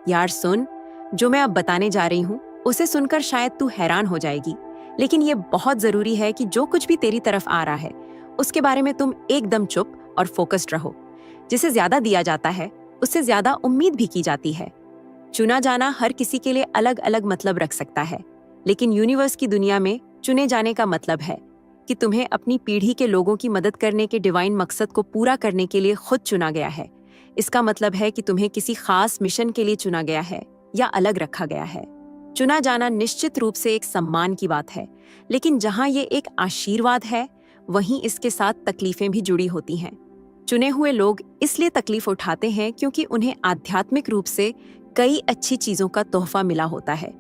यार सुन, जो मैं अब बताने जा रही हूँ उसे सुनकर शायद तू हैरान हो जाएगी, लेकिन ये बहुत जरूरी है कि जो कुछ भी तेरी तरफ आ रहा है उसके बारे में तुम एकदम चुप और फोकस्ड रहो। जिसे ज्यादा दिया जाता है उससे ज्यादा उम्मीद भी की जाती है। चुना जाना हर किसी के लिए अलग अलग मतलब रख सकता है, लेकिन यूनिवर्स की दुनिया में चुने जाने का मतलब है कि तुम्हें अपनी पीढ़ी के लोगों की मदद करने के डिवाइन मकसद को पूरा करने के लिए खुद चुना गया है। इसका मतलब है कि तुम्हें किसी खास मिशन के लिए चुना गया है या अलग रखा गया है। चुना जाना निश्चित रूप से एक सम्मान की बात है, लेकिन जहां ये एक आशीर्वाद है, वहीं इसके साथ तकलीफें भी जुड़ी होती हैं। चुने हुए लोग इसलिए तकलीफ उठाते हैं क्योंकि उन्हें आध्यात्मिक रूप से कई अच्छी चीजों का तोहफा मिला होता है।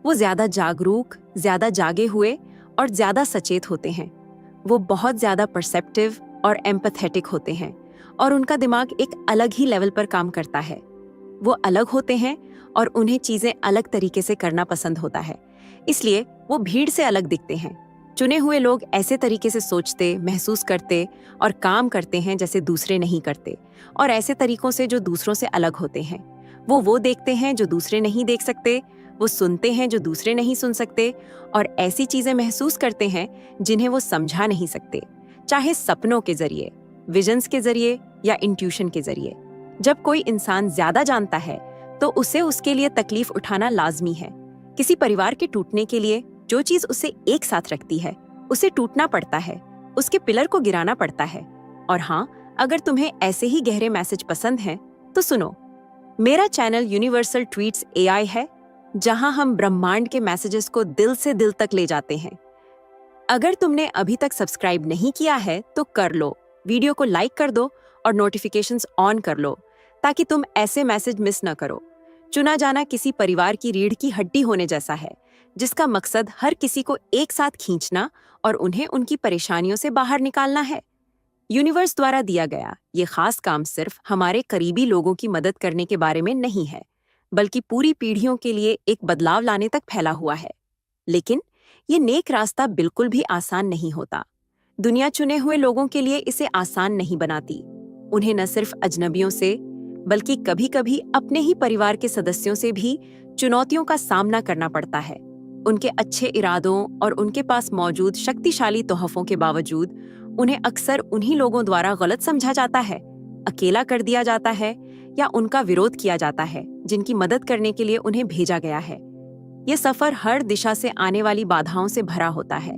वो ज्यादा जागरूक, ज्यादा जागे हुए और ज्यादा सचेत होते हैं। वो बहुत ज्यादा परसेप्टिव और एम्पैथेटिक होते हैं और उनका दिमाग एक अलग ही लेवल पर काम करता है। वो अलग होते हैं और उन्हें चीजें अलग तरीके से करना पसंद होता है, इसलिए वो भीड़ से अलग दिखते हैं। चुने हुए लोग ऐसे तरीके से सोचते, महसूस करते और काम करते हैं जैसे दूसरे नहीं करते, और ऐसे तरीकों से जो दूसरों से अलग होते हैं। वो देखते हैं जो दूसरे नहीं देख सकते, वो सुनते हैं जो दूसरे नहीं सुन सकते, और ऐसी चीजें महसूस करते हैं जिन्हें वो समझा नहीं सकते, चाहे सपनों के जरिए, विजन्स के जरिए या इंट्यूशन के जरिए। जब कोई इंसान ज्यादा जानता है तो उसे उसके लिए तकलीफ उठाना लाजमी है। किसी परिवार के टूटने के लिए जो चीज उसे एक साथ रखती है उसे टूटना पड़ता है, उसके पिलर को गिराना पड़ता है। और हाँ, अगर तुम्हें ऐसे ही गहरे मैसेज पसंद हैं तो सुनो, मेरा चैनल यूनिवर्सल ट्वीट्स एआई है, जहां हम ब्रह्मांड के मैसेजेस को दिल से दिल तक ले जाते हैं। अगर तुमने अभी तक सब्सक्राइब नहीं किया है तो कर लो, वीडियो को लाइक कर दो और नोटिफिकेशंस ऑन कर लो, ताकि तुम ऐसे मैसेज मिस न करो। चुना जाना किसी परिवार की रीढ़ की हड्डी होने जैसा है, जिसका मकसद हर किसी को एक साथ खींचना और उन्हें उनकी परेशानियों से बाहर निकालना है। यूनिवर्स द्वारा दिया गया ये खास काम सिर्फ हमारे करीबी लोगों की मदद करने के बारे में नहीं है, बल्कि पूरी पीढ़ियों के लिए एक बदलाव लाने तक फैला हुआ है। लेकिन ये नेक रास्ता बिल्कुल भी आसान नहीं होता। दुनिया चुने हुए लोगों के लिए इसे आसान नहीं बनाती। उन्हें न सिर्फ अजनबियों से, बल्कि कभी-कभी अपने ही परिवार के सदस्यों से भी चुनौतियों का सामना करना पड़ता है। उनके अच्छे इरादों और उनके पास मौजूद शक्तिशाली तोहफों के बावजूद उन्हें अक्सर उन्हीं लोगों द्वारा गलत समझा जाता है, अकेला कर दिया जाता है या उनका विरोध किया जाता है जिनकी मदद करने के लिए उन्हें भेजा गया है। ये सफर हर दिशा से आने वाली बाधाओं से भरा होता है।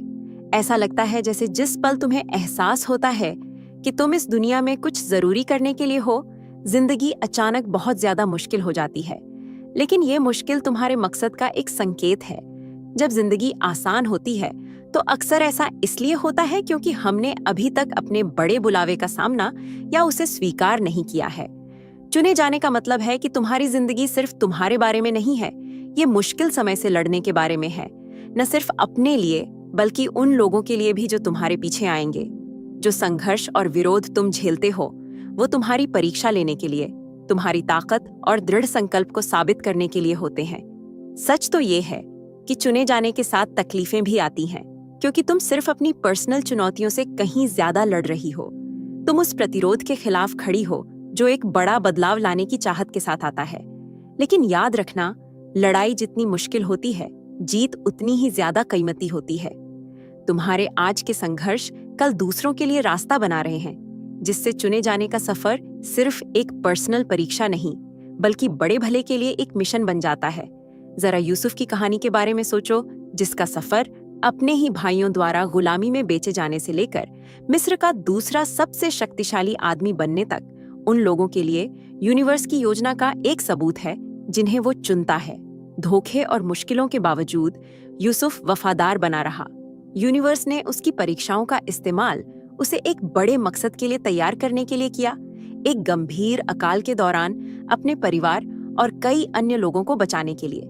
ऐसा लगता है जैसे जिस पल तुम्हें एहसास होता है कि तुम इस दुनिया में कुछ जरूरी करने के लिए हो, जिंदगी अचानक बहुत ज्यादा मुश्किल हो जाती है। लेकिन ये मुश्किल तुम्हारे मकसद का एक संकेत है। जब जिंदगी आसान होती है तो अक्सर ऐसा इसलिए होता है क्योंकि हमने अभी तक अपने बड़े बुलावे का सामना या उसे स्वीकार नहीं किया है। चुने जाने का मतलब है कि तुम्हारी जिंदगी सिर्फ तुम्हारे बारे में नहीं है, ये मुश्किल समय से लड़ने के बारे में है। न सिर्फ अपने लिए, बल्कि उन लोगों के लिए भी जो तुम्हारे पीछे आएंगे। जो संघर्ष और विरोध तुम झेलते हो, वो तुम्हारी परीक्षा लेने के लिए, तुम्हारी ताकत और दृढ़ संकल्प को साबित करने के लिए होते हैं। सच तो ये है कि चुने जाने के साथ तकलीफें भी आती हैं, क्योंकि तुम सिर्फ अपनी पर्सनल चुनौतियों से कहीं ज्यादा लड़ रही हो। तुम उस प्रतिरोध के खिलाफ खड़ी हो जो एक बड़ा बदलाव लाने की चाहत के साथ आता है। लेकिन याद रखना, लड़ाई जितनी मुश्किल होती है, जीत उतनी ही ज्यादा कीमती होती है। तुम्हारे आज के संघर्ष कल दूसरों के लिए रास्ता बना रहे हैं, जिससे चुने जाने का सफर सिर्फ एक पर्सनल परीक्षा नहीं, बल्कि बड़े भले के लिए एक मिशन बन जाता है। जरा यूसुफ की कहानी के बारे में सोचो, जिसका सफर अपने ही भाइयों द्वारा गुलामी में बेचे जाने से लेकर मिस्र का दूसरा सबसे शक्तिशाली आदमी बनने तक उन लोगों के लिए यूनिवर्स की योजना का एक सबूत है जिन्हें वो चुनता है। धोखे और मुश्किलों के बावजूद यूसुफ वफादार बना रहा। यूनिवर्स ने उसकी परीक्षाओं का इस्तेमाल उसे एक बड़े मकसद के लिए तैयार करने के लिए किया, एक गंभीर अकाल के दौरान अपने परिवार और कई अन्य लोगों को बचाने के लिए।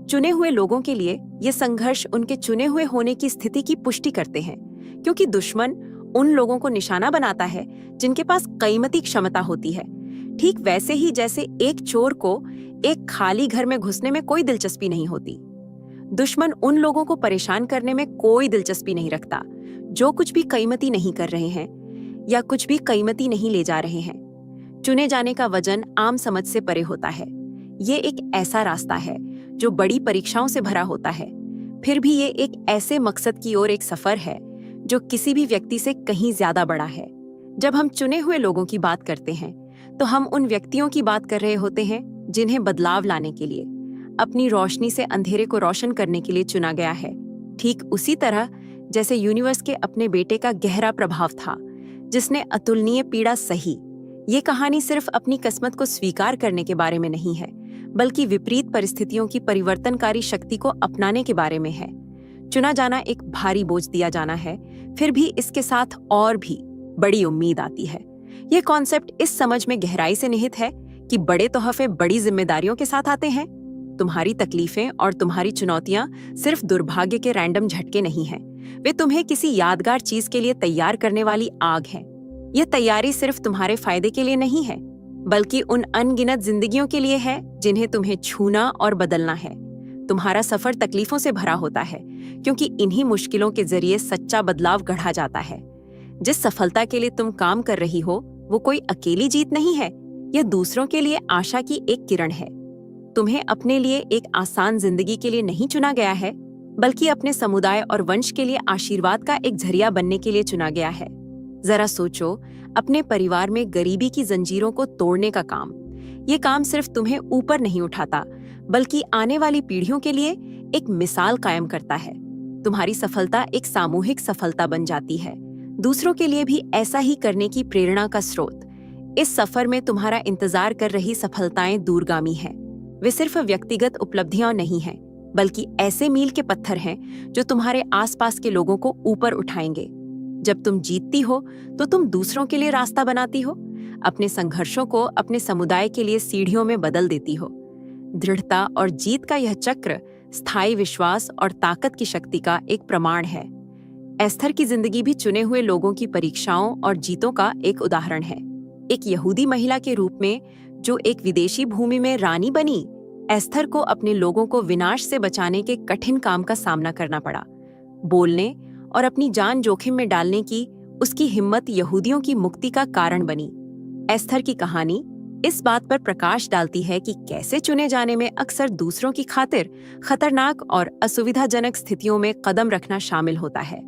चुने हुए लोगों के लिए ये संघर्ष उनके चुने हुए होने की स्थिति की पुष्टि करते हैं, क्योंकि दुश्मन उन लोगों को निशाना बनाता है जिनके पास कीमती क्षमता होती है। ठीक वैसे ही जैसे एक चोर को एक खाली घर में घुसने में कोई दिलचस्पी नहीं होती, दुश्मन उन लोगों को परेशान करने में कोई दिलचस्पी नहीं रखता जो कुछ भी कीमती नहीं कर रहे हैं या कुछ भी कीमती नहीं ले जा रहे हैं। चुने जाने का वजन आम समझ से परे होता है। ये एक ऐसा रास्ता है जो बड़ी परीक्षाओं से भरा होता है, फिर भी ये एक ऐसे मकसद की ओर एक सफर है जो किसी भी व्यक्ति से कहीं ज्यादा बड़ा है। जब हम चुने हुए लोगों की बात करते हैं तो हम उन व्यक्तियों की बात कर रहे होते हैं जिन्हें बदलाव लाने के लिए, अपनी रोशनी से अंधेरे को रोशन करने के लिए चुना गया है। ठीक उसी तरह जैसे यूनिवर्स के अपने बेटे का गहरा प्रभाव था जिसने अतुलनीय पीड़ा सही। ये कहानी सिर्फ अपनी किस्मत को स्वीकार करने के बारे में नहीं है, बल्कि विपरीत परिस्थितियों की परिवर्तनकारी शक्ति को अपनाने के बारे में है। चुना जाना एक भारी बोझ दिया जाना है, फिर भी इसके साथ और भी बड़ी उम्मीद आती है। ये कॉन्सेप्ट इस समझ में गहराई से निहित है कि बड़े तोहफे बड़ी जिम्मेदारियों के साथ आते हैं। तुम्हारी तकलीफें और तुम्हारी चुनौतियां सिर्फ दुर्भाग्य के रैंडम झटके नहीं हैं, वे तुम्हें किसी यादगार चीज के लिए तैयार करने वाली आग है। यह तैयारी सिर्फ तुम्हारे फायदे के लिए नहीं है, बल्कि उन अनगिनत जिंदगियों के लिए है जिन्हें तुम्हें छूना और बदलना है। तुम्हारा सफर तकलीफों से भरा होता है, क्योंकि इन्हीं मुश्किलों के जरिए सच्चा बदलाव गढ़ा जाता है। जिस सफलता के लिए तुम काम कर रही हो वो कोई अकेली जीत नहीं है, यह दूसरों के लिए आशा की एक किरण है। तुम्हें अपने लिए एक आसान जिंदगी के लिए नहीं चुना गया है, बल्कि अपने समुदाय और वंश के लिए आशीर्वाद का एक जरिया बनने के लिए चुना गया है। जरा सोचो, अपने परिवार में गरीबी की जंजीरों को तोड़ने का काम, ये काम सिर्फ तुम्हें ऊपर नहीं उठाता, बल्कि आने वाली पीढ़ियों के लिए एक मिसाल कायम करता है। तुम्हारी सफलता एक सामूहिक सफलता बन जाती है, दूसरों के लिए भी ऐसा ही करने की प्रेरणा का स्रोत। इस सफर में तुम्हारा इंतजार कर रही सफलताएं दूरगामी हैं। वे सिर्फ व्यक्तिगत उपलब्धियां नहीं हैं, बल्कि ऐसे मील के पत्थर हैं जो तुम्हारे आसपास के लोगों को ऊपर उठाएंगे। जब तुम जीतती हो तो तुम दूसरों के लिए रास्ता बनाती हो, अपने संघर्षों को अपने समुदाय के लिए सीढ़ियों में बदल देती हो। दृढ़ता और जीत का यह चक्र स्थायी विश्वास और ताकत की शक्ति का एक प्रमाण है। एस्थर की जिंदगी भी चुने हुए लोगों की परीक्षाओं और जीतों का एक उदाहरण है। एक यहूदी महिला के रूप में जो एक विदेशी भूमि में रानी बनी, एस्थर को अपने लोगों को विनाश से बचाने के कठिन काम का सामना करना पड़ा। बोलने और अपनी जान जोखिम में डालने की उसकी हिम्मत यहूदियों की मुक्ति का कारण बनी। एस्थर की कहानी इस बात पर प्रकाश डालती है कि कैसे चुने जाने में अक्सर दूसरों की खातिर खतरनाक और असुविधाजनक स्थितियों में कदम रखना शामिल होता है।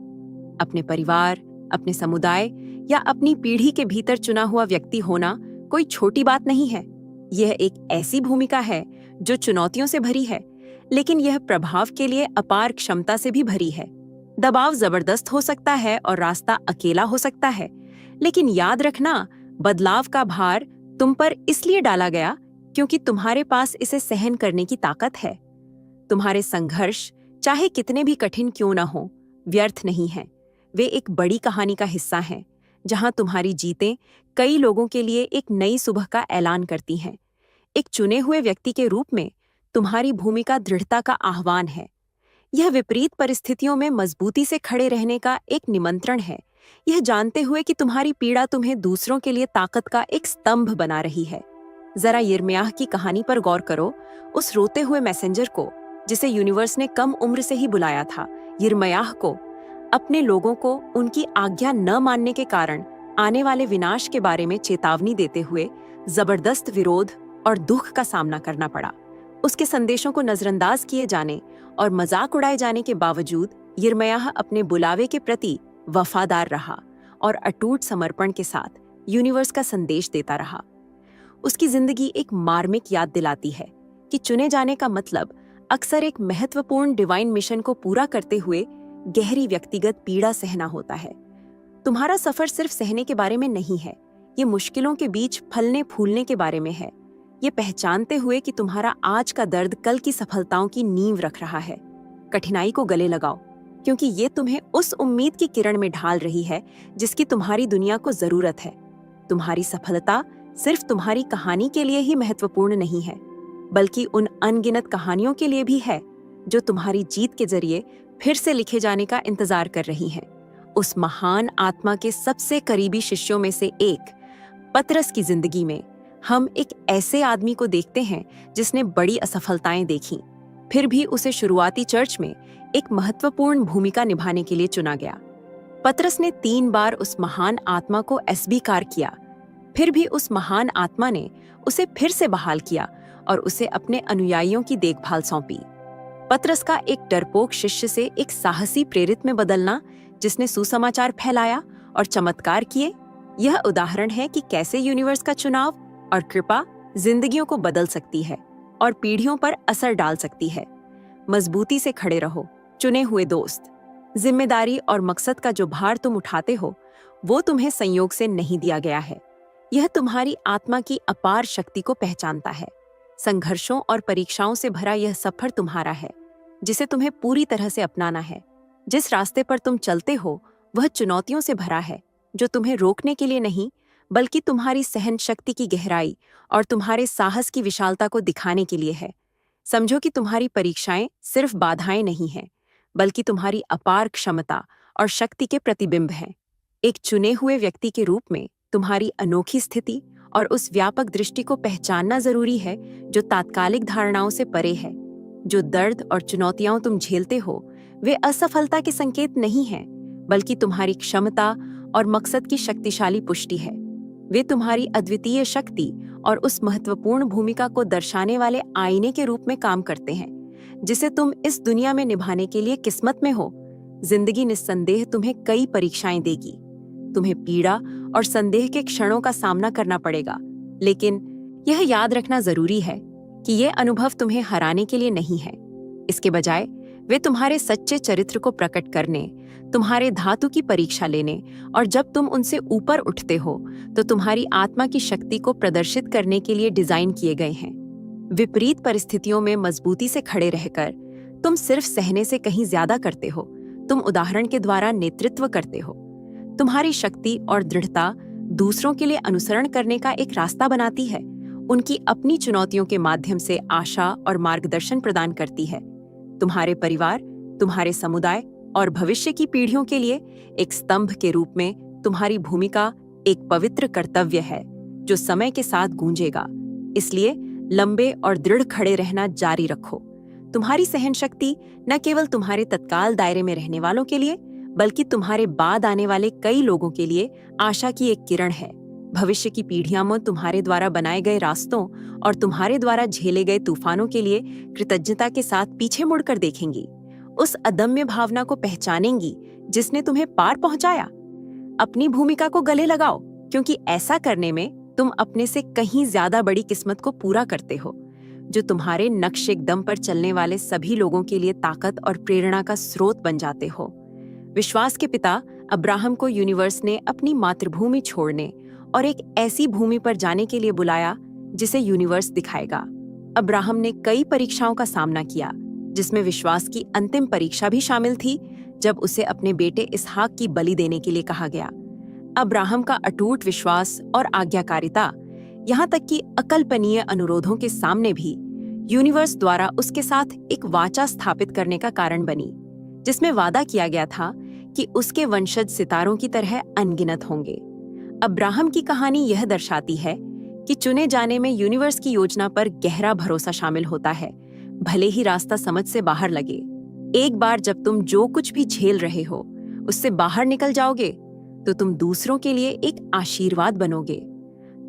अपने परिवार, अपने समुदाय या अपनी पीढ़ी के भीतर चुना हुआ व्यक्ति होना कोई छोटी बात नहीं है। यह एक ऐसी भूमिका है जो चुनौतियों से भरी है, लेकिन यह प्रभाव के लिए अपार क्षमता से भी भरी है। दबाव जबरदस्त हो सकता है और रास्ता अकेला हो सकता है, लेकिन याद रखना, बदलाव का भार तुम पर इसलिए डाला गया क्योंकि तुम्हारे पास इसे सहन करने की ताकत है। तुम्हारे संघर्ष चाहे कितने भी कठिन क्यों न हो, व्यर्थ नहीं है। वे एक बड़ी कहानी का हिस्सा हैं, जहां तुम्हारी जीतें कई लोगों के लिए एक नई सुबह का ऐलान करती हैं। एक चुने हुए व्यक्ति के रूप में तुम्हारी भूमिका दृढ़ता का आह्वान है। यह विपरीत परिस्थितियों में मजबूती से खड़े रहने का एक निमंत्रण है, यह जानते हुए कि तुम्हारी पीड़ा तुम्हें दूसरों के लिए ताकत का एक स्तंभ बना रही है। जरा यिर्मयाह की कहानी पर गौर करो, उस रोते हुए मैसेंजर को जिसे यूनिवर्स ने कम उम्र से ही बुलाया था। यिर्मयाह को अपने लोगों को उनकी आज्ञा न मानने के कारण आने वाले विनाश के बारे में चेतावनी देते हुए जबरदस्त विरोध और दुख का सामना करना पड़ा। उसके संदेशों को नजरअंदाज किए जाने और मजाक उड़ाए जाने के बावजूद यिर्मयाह अपने बुलावे के प्रति वफादार रहा और अटूट समर्पण के साथ यूनिवर्स का संदेश देता रहा। उसकी जिंदगी एक मार्मिक याद दिलाती है कि चुने जाने का मतलब अक्सर एक महत्वपूर्ण डिवाइन मिशन को पूरा करते हुए गहरी व्यक्तिगत पीड़ा सहना होता है। तुम्हारा सफर सिर्फ सहने के बारे में नहीं है, ये मुश्किलों के बीच फलने फूलने के बारे में है। ये पहचानते हुए कि तुम्हारा आज का दर्द कल की सफलताओं की नींव रख रहा है। कठिनाई को गले लगाओ, क्योंकि ये तुम्हें उस उम्मीद की किरण में ढाल रही है जिसकी तुम्हारी दुनिया को जरूरत है। तुम्हारी सफलता सिर्फ तुम्हारी कहानी के लिए ही महत्वपूर्ण नहीं है, बल्कि उन अनगिनत कहानियों के लिए भी है जो तुम्हारी जीत के जरिए फिर से लिखे जाने का इंतजार कर रही हैं। उस महान आत्मा के सबसे करीबी शिष्यों में से एक पतरस की जिंदगी में हम एक ऐसे आदमी को देखते हैं जिसने बड़ी असफलताएं देखीं, फिर भी उसे शुरुआती चर्च में एक महत्वपूर्ण भूमिका निभाने के लिए चुना गया। पतरस ने 3 बार उस महान आत्मा को अस्वीकार किया, फिर भी उस महान आत्मा ने उसे फिर से बहाल किया और उसे अपने अनुयायियों की देखभाल सौंपी। पतरस का एक डरपोक शिष्य से एक साहसी प्रेरित में बदलना, जिसने सुसमाचार फैलाया और चमत्कार किए, यह उदाहरण है कि कैसे यूनिवर्स का चुनाव और कृपा जिंदगियों को बदल सकती है और पीढ़ियों पर असर डाल सकती है। मजबूती से खड़े रहो, चुने हुए दोस्त। जिम्मेदारी और मकसद का जो भार तुम उठाते हो, वो तुम्हें संयोग से नहीं दिया गया है। यह तुम्हारी आत्मा की अपार शक्ति को पहचानता है। संघर्षों और परीक्षाओं से भरा यह सफर तुम्हारा है, जिसे तुम्हें पूरी तरह से अपनाना है। जिस रास्ते पर तुम चलते हो, वह चुनौतियों से भरा है, जो तुम्हें रोकने के लिए नहीं, बल्कि तुम्हारी सहन शक्ति की गहराई और तुम्हारे साहस की विशालता को दिखाने के लिए है। समझो कि तुम्हारी परीक्षाएं सिर्फ बाधाएं नहीं हैं, बल्कि तुम्हारी अपार क्षमता और शक्ति के प्रतिबिंब हैं। एक चुने हुए व्यक्ति के रूप में तुम्हारी अनोखी स्थिति और उस व्यापक दृष्टि को पहचानना जरूरी है, जो तात्कालिक धारणाओं से परे है। जो दर्द और चुनौतियां तुम झेलते हो, वे असफलता के संकेत नहीं हैं, बल्कि तुम्हारी क्षमता और मकसद की शक्तिशाली पुष्टि है। वे तुम्हारी अद्वितीय शक्ति और उस महत्वपूर्ण भूमिका को दर्शाने वाले आईने के रूप में काम करते हैं, जिसे तुम इस दुनिया में निभाने के लिए किस्मत में हो। जिंदगी निस्संदेह तुम्हें कई परीक्षाएं देगी। तुम्हें पीड़ा और संदेह के क्षणों का सामना करना पड़ेगा, लेकिन यह याद रखना जरूरी है कि ये अनुभव तुम्हें हराने के लिए नहीं है। इसके बजाय वे तुम्हारे सच्चे चरित्र को प्रकट करने, तुम्हारे धातु की परीक्षा लेने और जब तुम उनसे ऊपर उठते हो तो तुम्हारी आत्मा की शक्ति को प्रदर्शित करने के लिए डिजाइन किए गए हैं। विपरीत परिस्थितियों में मजबूती से खड़े रहकर तुम सिर्फ सहने से कहीं ज्यादा करते हो। तुम उदाहरण के द्वारा नेतृत्व करते हो। तुम्हारी शक्ति और दृढ़ता दूसरों के लिए अनुसरण करने का एक रास्ता बनाती है, उनकी अपनी चुनौतियों के माध्यम से आशा और मार्गदर्शन प्रदान करती है। तुम्हारे परिवार, तुम्हारे समुदाय और भविष्य की पीढ़ियों के लिए एक स्तंभ के रूप में तुम्हारी भूमिका एक पवित्र कर्तव्य है, जो समय के साथ गूंजेगा। इसलिए लंबे और दृढ़ खड़े रहना जारी रखो। तुम्हारी सहन शक्ति न केवल तुम्हारे तत्काल दायरे में रहने वालों के लिए, बल्कि तुम्हारे बाद आने वाले कई लोगों के लिए आशा की एक किरण है। भविष्य की पीढ़ियां में तुम्हारे द्वारा बनाए गए रास्तों और तुम्हारे द्वारा झेले गए तूफानों के लिए कृतज्ञता के साथ पीछे मुड़कर देखेंगी। उस अदम्य भावना को पहचानेंगी जिसने तुम्हें पार पहुंचाया। अपनी भूमिका को गले लगाओ, क्योंकि ऐसा करने में तुम अपने से कहीं ज्यादा बड़ी किस्मत को पूरा करते हो, जो तुम्हारे नक्शे दम पर चलने वाले सभी लोगों के लिए ताकत और प्रेरणा का स्रोत बन जाते हो। विश्वास के पिता अब्राहम को यूनिवर्स ने अपनी मातृभूमि छोड़ने और एक ऐसी भूमि पर जाने के लिए बुलाया जिसे यूनिवर्स दिखाएगा। अब्राहम ने कई परीक्षाओं का सामना किया, जिसमें विश्वास की अंतिम परीक्षा भी शामिल थी, जब उसे अपने बेटे इसहाक की बलि देने के लिए कहा गया। अब्राहम का अटूट विश्वास और आज्ञाकारिता, यहाँ तक कि अकल्पनीय अनुरोधों के सामने भी, यूनिवर्स द्वारा उसके साथ एक वाचा स्थापित करने का कारण बनी, जिसमें वादा किया गया था कि उसके वंशज सितारों की तरह अनगिनत होंगे। अब्राहम की कहानी यह दर्शाती है कि चुने जाने में यूनिवर्स की योजना पर गहरा भरोसा शामिल होता है, भले ही रास्ता समझ से बाहर लगे। एक बार जब तुम जो कुछ भी झेल रहे हो उससे बाहर निकल जाओगे, तो तुम दूसरों के लिए एक आशीर्वाद बनोगे।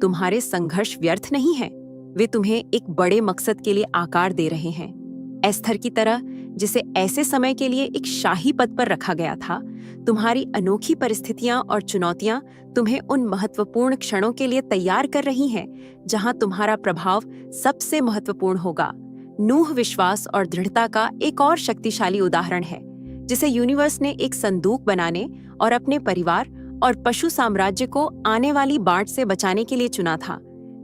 तुम्हारे संघर्ष व्यर्थ नहीं है, वे तुम्हें एक बड़े मकसद के लिए आकार दे रहे हैं। एस्थर की तरह, जिसे ऐसे समय के लिए एक शाही पद पर रखा गया था, तुम्हारी अनोखी परिस्थितियां और चुनौतियां तुम्हें उन महत्वपूर्ण क्षणों के लिए तैयार कर रही हैं जहां तुम्हारा प्रभाव सबसे महत्वपूर्ण होगा। नूह विश्वास और दृढ़ता का एक और शक्तिशाली उदाहरण है, जिसे यूनिवर्स ने एक संदूक बनाने और अपने परिवार और पशु साम्राज्य को आने वाली बाढ़ से बचाने के लिए चुना था।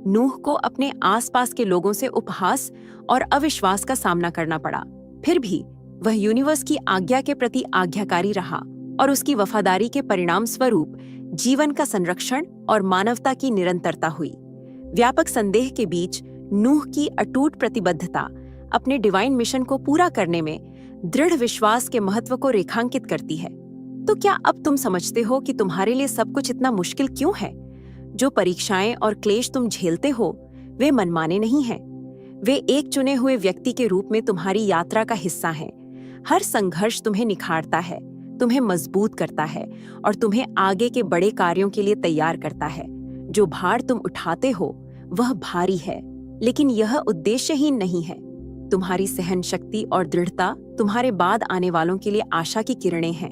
नूह को अपने आसपास के लोगों से उपहास और अविश्वास का सामना करना पड़ा, फिर भी वह यूनिवर्स की आज्ञा के प्रति आज्ञाकारी रहा और उसकी वफादारी के परिणाम स्वरूप जीवन का संरक्षण और मानवता की निरंतरता हुई। व्यापक संदेह के बीच नूह की अटूट प्रतिबद्धता अपने डिवाइन मिशन को पूरा करने में दृढ़ विश्वास के महत्व को रेखांकित करती है। तो क्या अब तुम समझते हो कि तुम्हारे लिए सब कुछ इतना मुश्किल क्यों है? जो परीक्षाएं और क्लेश तुम झेलते हो, वे मनमाने नहीं हैं। वे एक चुने हुए व्यक्ति के रूप में तुम्हारी यात्रा का हिस्सा हैं। हर संघर्ष तुम्हें निखारता है, तुम्हें मजबूत करता है और तुम्हें आगे के बड़े कार्यों के लिए तैयार करता है। जो भार तुम उठाते हो वह भारी है, लेकिन यह उद्देश्यहीन नहीं है। तुम्हारी सहन शक्ति और दृढ़ता तुम्हारे बाद आने वालों के लिए आशा की किरणें हैं।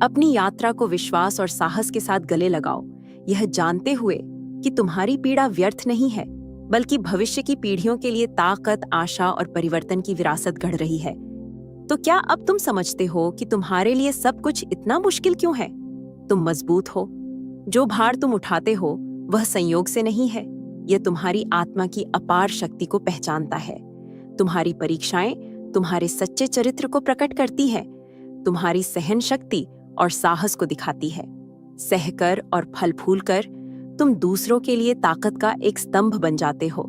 अपनी यात्रा को विश्वास और साहस के साथ गले लगाओ, यह जानते हुए कि तुम्हारी पीड़ा व्यर्थ नहीं है, बल्कि भविष्य की पीढ़ियों के लिए ताकत, आशा और परिवर्तन की विरासत गढ़ रही है। तो क्या अब तुम समझते हो कि तुम्हारे लिए सब कुछ इतना मुश्किल क्यों है? तुम मजबूत हो। जो भार तुम उठाते हो वह संयोग से नहीं है, यह तुम्हारी आत्मा की अपार शक्ति को पहचानता है। तुम्हारी परीक्षाएं तुम्हारे सच्चे चरित्र को प्रकट करती है, तुम्हारी सहन शक्ति और साहस को दिखाती है। सहकर और फल फूल कर तुम दूसरों के लिए ताकत का एक स्तंभ बन जाते हो।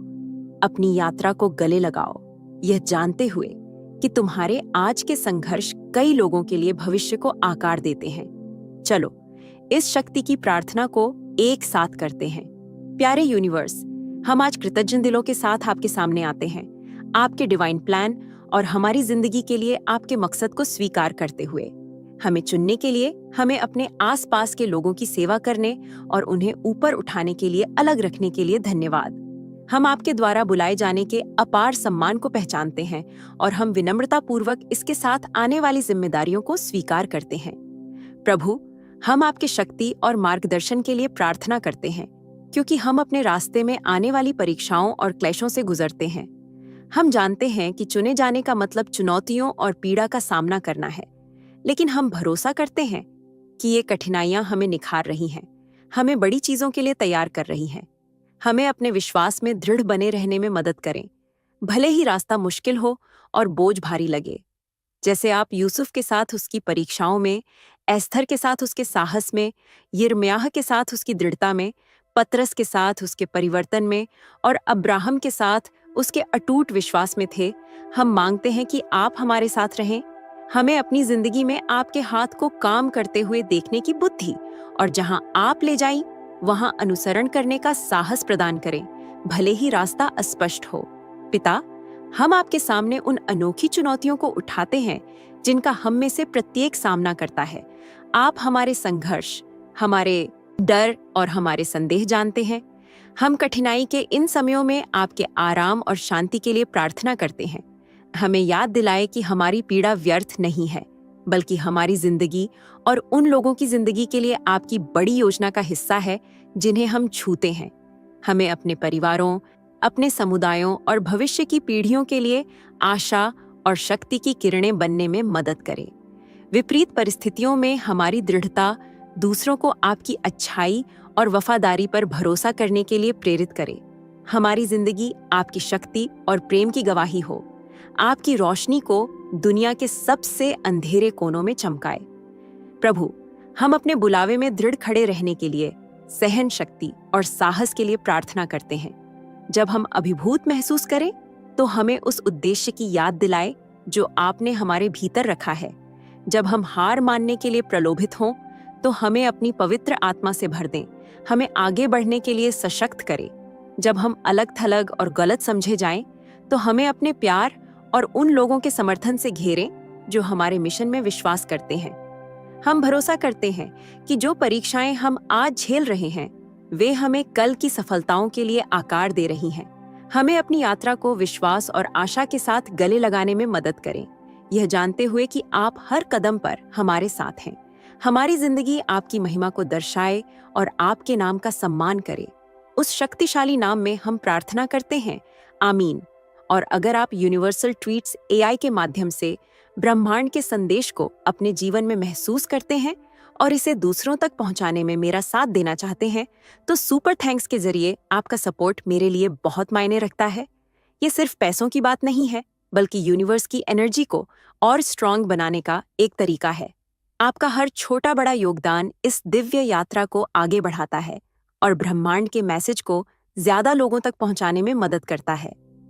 अपनी यात्रा को गले लगाओ, यह जानते हुए कि तुम्हारे आज के संघर्ष कई लोगों के लिए भविष्य को आकार देते हैं। चलो इस शक्ति की प्रार्थना को एक साथ करते हैं। प्यारे यूनिवर्स, हम आज कृतज्ञ दिलों के साथ आपके सामने आते हैं, आपके डिवाइन प्लान और हमारी जिंदगी के लिए आपके मकसद को स्वीकार करते हुए। हमें चुनने के लिए, हमें अपने आसपास के लोगों की सेवा करने और उन्हें ऊपर उठाने के लिए अलग रखने के लिए धन्यवाद। हम आपके द्वारा बुलाए जाने के अपार सम्मान को पहचानते हैं और हम विनम्रतापूर्वक इसके साथ आने वाली जिम्मेदारियों को स्वीकार करते हैं। प्रभु, हम आपके शक्ति और मार्गदर्शन के लिए प्रार्थना करते हैं, क्योंकि हम अपने रास्ते में आने वाली परीक्षाओं और क्लेशों से गुजरते हैं। हम जानते हैं कि चुने जाने का मतलब चुनौतियों और पीड़ा का सामना करना है, लेकिन हम भरोसा करते हैं कि ये कठिनाइयां हमें निखार रही हैं, हमें बड़ी चीजों के लिए तैयार कर रही हैं। हमें अपने विश्वास में दृढ़ बने रहने में मदद करें, भले ही रास्ता मुश्किल हो और बोझ भारी लगे। जैसे आप यूसुफ के साथ उसकी परीक्षाओं में, एस्थर के साथ उसके साहस में, यिर्मयाह के साथ उसकी दृढ़ता में, पतरस के साथ उसके परिवर्तन में और अब्राहम के साथ उसके अटूट विश्वास में थे, हम मांगते हैं कि आप हमारे साथ रहें। हमें अपनी जिंदगी में आपके हाथ को काम करते हुए देखने की बुद्धि और जहां आप ले जाएं, वहां अनुसरण करने का साहस प्रदान करें, भले ही रास्ता अस्पष्ट हो। पिता, हम आपके सामने उन अनोखी चुनौतियों को उठाते हैं जिनका हम में से प्रत्येक सामना करता है। आप हमारे संघर्ष, हमारे डर और हमारे संदेह जानते हैं। हम कठिनाई के इन समयों में आपके आराम और शांति के लिए प्रार्थना करते हैं। हमें याद दिलाए कि हमारी पीड़ा व्यर्थ नहीं है, बल्कि हमारी जिंदगी और उन लोगों की जिंदगी के लिए आपकी बड़ी योजना का हिस्सा है जिन्हें हम छूते हैं। हमें अपने परिवारों, अपने समुदायों और भविष्य की पीढ़ियों के लिए आशा और शक्ति की किरणें बनने में मदद करें। विपरीत परिस्थितियों में हमारी दृढ़ता दूसरों को आपकी अच्छाई और वफादारी पर भरोसा करने के लिए प्रेरित करे। हमारी जिंदगी आपकी शक्ति और प्रेम की गवाही हो, आपकी रोशनी को दुनिया के सबसे अंधेरे कोनों में चमकाए। प्रभु, हम अपने बुलावे में दृढ़ खड़े रहने के लिए, सहन शक्ति और साहस के लिए प्रार्थना करते हैं। जब हम अभिभूत महसूस करें तो हमें उस उद्देश्य की याद दिलाए जो आपने हमारे भीतर रखा है। जब हम हार मानने के लिए प्रलोभित हों तो हमें अपनी पवित्र आत्मा से भर दें, हमें आगे बढ़ने के लिए सशक्त करें। जब हम अलग थलग और गलत समझे जाएं तो हमें अपने प्यार और उन लोगों के समर्थन से घेरें जो हमारे मिशन में विश्वास करते हैं। हम भरोसा करते हैं कि जो परीक्षाएं हम आज झेल रहे हैं वे हमें कल की सफलताओं के लिए आकार दे रही हैं। हमें अपनी यात्रा को विश्वास और आशा के साथ गले लगाने में मदद करें, यह जानते हुए कि आप हर कदम पर हमारे साथ हैं। हमारी जिंदगी आपकी महिमा को दर्शाए और आपके नाम का सम्मान करे। उस शक्तिशाली नाम में हम प्रार्थना करते हैं, आमीन। और अगर आप यूनिवर्सल ट्वीट्स AI के माध्यम से ब्रह्मांड के संदेश को अपने जीवन में महसूस करते हैं और इसे दूसरों तक पहुंचाने में मेरा साथ देना चाहते हैं, तो सुपर थैंक्स के जरिए आपका सपोर्ट मेरे लिए बहुत मायने रखता है। ये सिर्फ पैसों की बात नहीं है, बल्कि यूनिवर्स की एनर्जी को और स्ट्रांग बनाने का एक तरीका है। आपका हर छोटा बड़ा योगदान इस दिव्य यात्रा को आगे बढ़ाता है और ब्रह्मांड के मैसेज को ज्यादा लोगों तक पहुंचाने में मदद करता है।